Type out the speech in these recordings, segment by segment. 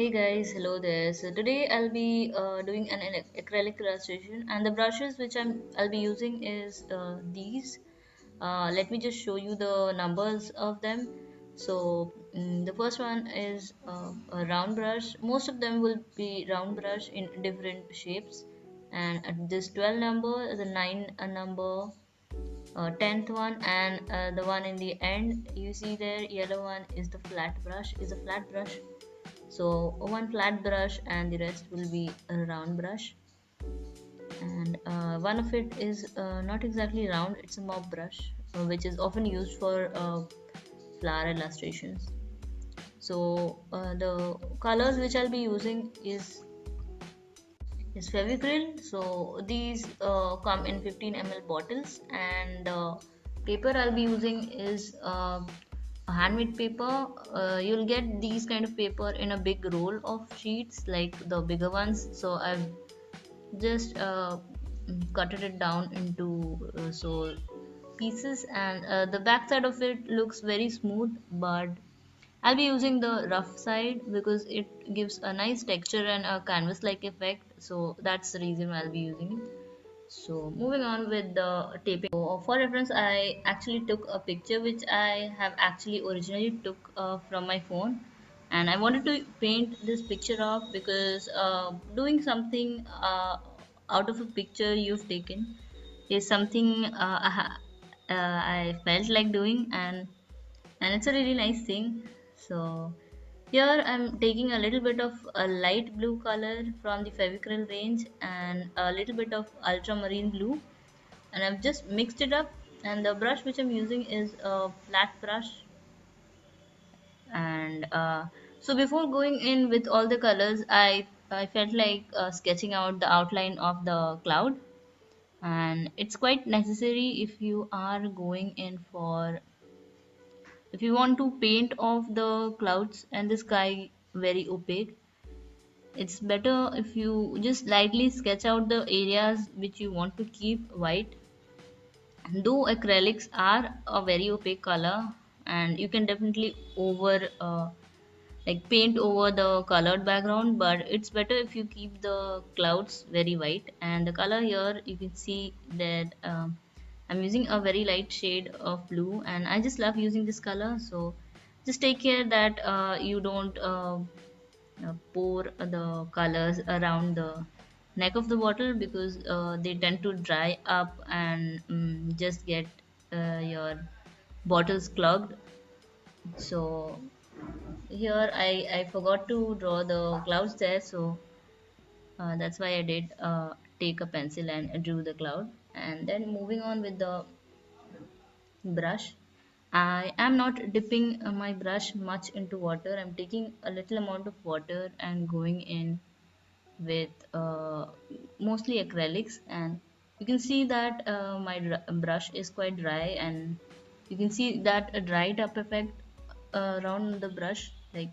Hey guys, hello there. So today I'll be doing an acrylic illustration, and the brushes which I'll be using is these. Let me just show you the numbers of them. So the first one is a round brush. Most of them will be round brush in different shapes, and at this 12 number, the 9 number, 10th one, and the one in the end you see there, yellow one is the flat brush. Is a flat brush, so one flat brush and the rest will be a round brush, and one of it is not exactly round, it's a mop brush, which is often used for flower illustrations. So the colors which I'll be using is fevicryl. So these come in 15 ml bottles, and paper I'll be using is a handmade paper. You'll get these kind of paper in a big roll of sheets like the bigger ones, so I've just cutted it down into pieces, and the back side of it looks very smooth, but I'll be using the rough side because it gives a nice texture and a canvas like effect, so that's the reason why I'll be using it. So moving on with the taping. So for reference, I actually took a picture which I have actually originally took from my phone, and I wanted to paint this picture off because doing something out of a picture you've taken is something I felt like doing, and it's a really nice thing. So here I'm taking a little bit of a light blue color from the fevicryl range and a little bit of ultramarine blue, and I've just mixed it up, and the brush which I'm using is a flat brush. And so before going in with all the colors, I felt like sketching out the outline of the cloud, and it's quite necessary if you are going in for, if you want to paint off the clouds and the sky very opaque, it's better if you just lightly sketch out the areas which you want to keep white. Though acrylics are a very opaque color, and you can definitely like paint over the colored background, but it's better if you keep the clouds very white. And the color here you can see that I'm using a very light shade of blue, and I just love using this color. So just take care that you don't pour the colors around the neck of the bottle, because they tend to dry up and just get your bottles clogged. So here I forgot to draw the clouds there, so that's why I did take a pencil and drew the cloud. And then moving on with the brush, I am not dipping my brush much into water. I'm taking a little amount of water and going in with mostly acrylics, and you can see that my brush is quite dry, and you can see that a dried up effect around the brush, like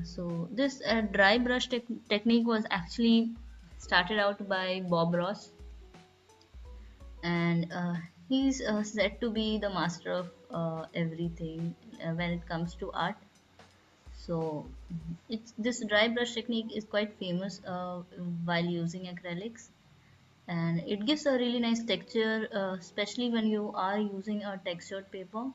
so this dry brush technique was actually started out by Bob Ross, and he's said to be the master of everything when it comes to art. So it's, this dry brush technique is quite famous while using acrylics, and it gives a really nice texture, especially when you are using a textured paper.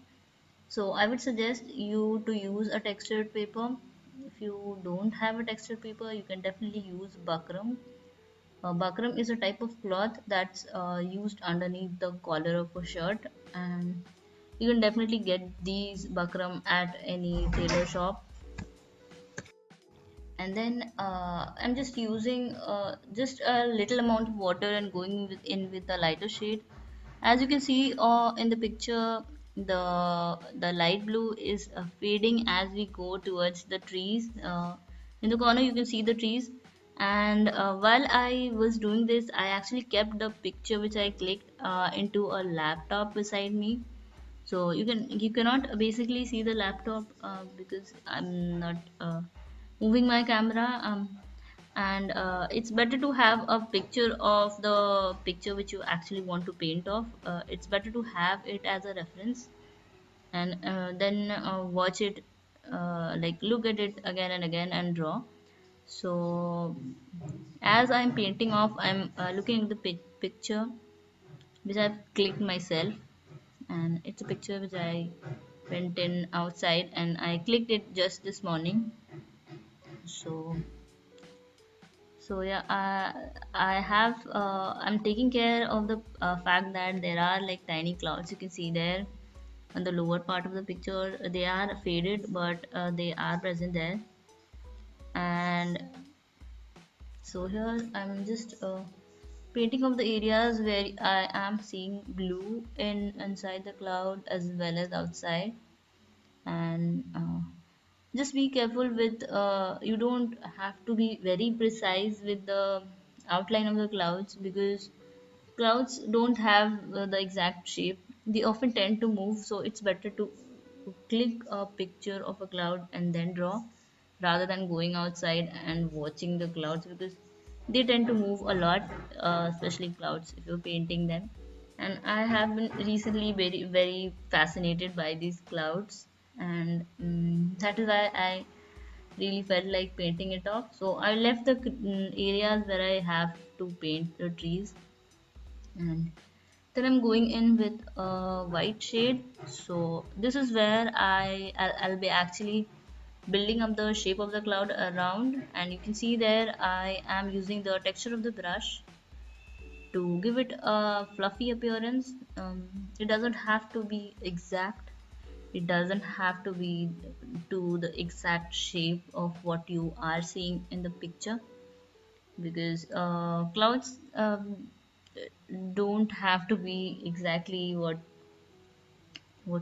So I would suggest you to use a textured paper. If you don't have a textured paper, you can definitely use buckram. Buckram is a type of cloth that's used underneath the collar of a shirt, and you can definitely get these buckram at any tailor shop. And then I'm just using just a little amount of water and going with a lighter shade. As you can see in the picture, the light blue is fading as we go towards the trees. In the corner you can see the trees, and while I was doing this, I actually kept the picture which I clicked into a laptop beside me. So you cannot basically see the laptop because I'm not moving my camera, and it's better to have a picture of the picture which you actually want to paint off. It's better to have it as a reference, and then watch it like look at it again and again and draw. So as I'm painting off, I'm looking at the picture which I've clicked myself, and it's a picture which I went in outside and I clicked it just this morning. So yeah, I'm taking care of the fact that there are like tiny clouds you can see there on the lower part of the picture. They are faded, but they are present there. And so here I'm just painting of the areas where I am seeing blue inside the cloud as well as outside. And just be careful with you don't have to be very precise with the outline of the clouds, because clouds don't have the exact shape. They often tend to move, so it's better to click a picture of a cloud and then draw, rather than going outside and watching the clouds, because they tend to move a lot, especially clouds if you're painting them. And I have been recently very fascinated by these clouds, and that is why I really felt like painting it off. So I left the areas where I have to paint the trees, and then I'm going in with a white shade. So this is where I'll be actually building up the shape of the cloud around, and you can see there I am using the texture of the brush to give it a fluffy appearance. It doesn't have to be exact, it doesn't have to be to the exact shape of what you are seeing in the picture, because clouds don't have to be exactly what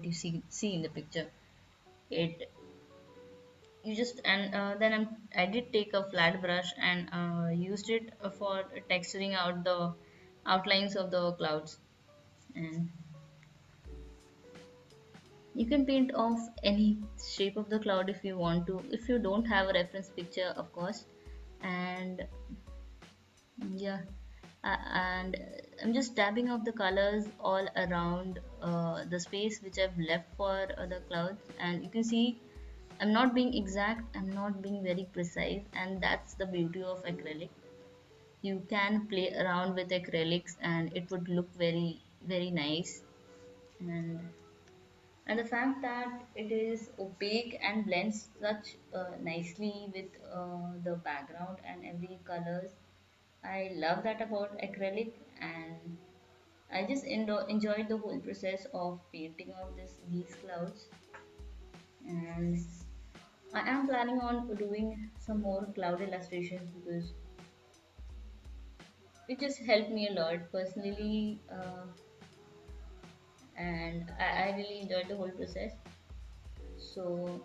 you see in the picture. It you just and then I did take a flat brush and used it for texturing out the outlines of the clouds. And you can paint off any shape of the cloud if you want to, if you don't have a reference picture, of course. And yeah, and I'm just dabbing off the colors all around the space which I've left for the clouds. And you can see I'm not being exact, I'm not being very precise, and that's the beauty of acrylic. You can play around with acrylics and it would look very nice. And the fact that it is opaque and blends such nicely with the background and every colors, I love that about acrylic. And I just enjoyed the whole process of painting of these clouds. And I am planning on doing some more cloud illustrations, because it just helped me a lot personally, and I really enjoyed the whole process. So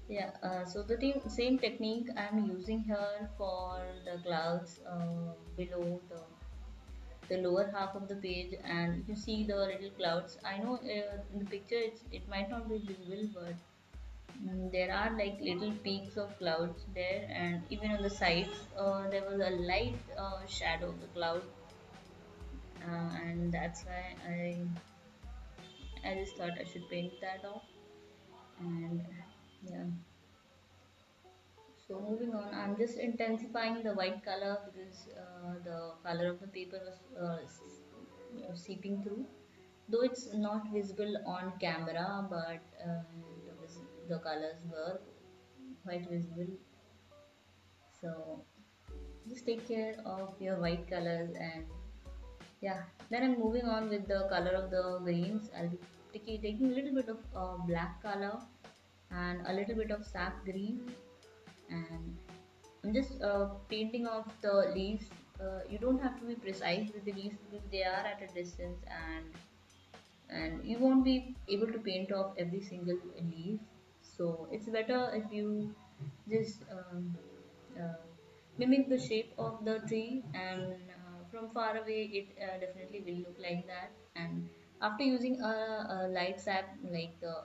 yeah, so the same technique I'm using here for the clouds below the lower half of the page, and you can see the little clouds. I know in the picture it might not be visible, but there are like little peaks of clouds there, and even on the sides there was a light shadow of the cloud, and that's why I just thought I should paint that off. And yeah. So moving on, I'm just intensifying the white color, because the color of the paper was seeping through. Though it's not visible on camera, but the colors were quite visible. So just take care of your white colors. And yeah, then I'm moving on with the color of the greens. I'll be taking a little bit of black color and a little bit of sap green, and I'm just painting off the leaves. You don't have to be precise with the leaves, because they are at a distance, and you won't be able to paint off every single leaf. So it's better if you just uh, mimic the shape of the tree, and from far away it definitely will look like that. And after using a light sap like the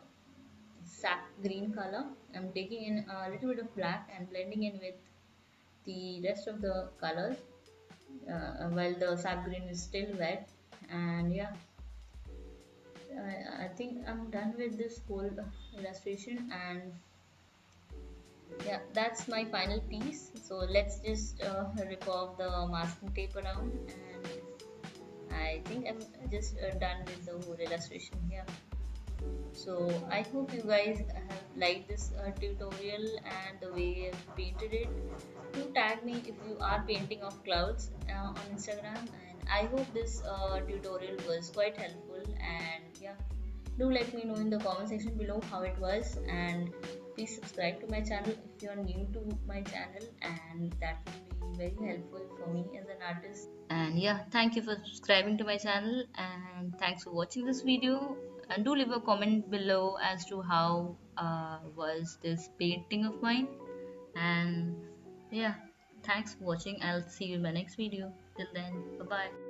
sap green color, I'm taking in a little bit of black and blending in with the rest of the colors while the sap green is still wet. And yeah, I think I'm done with this whole illustration, and yeah, that's my final piece. So let's just rip off the masking tape around, and I think I'm just done with the whole illustration here. So I hope you guys have liked this tutorial and the way I've painted it. Do tag me if you are painting of clouds on Instagram, and I hope this tutorial was quite helpful. And yeah, do let me know in the comment section below how it was, and please subscribe to my channel if you are new to my channel, and that will be very helpful for me as an artist. And yeah, thank you for subscribing to my channel, and thanks for watching this video. And do leave a comment below as to how was this painting of mine. And yeah, thanks for watching. I'll see you in my next video. Till then, bye bye.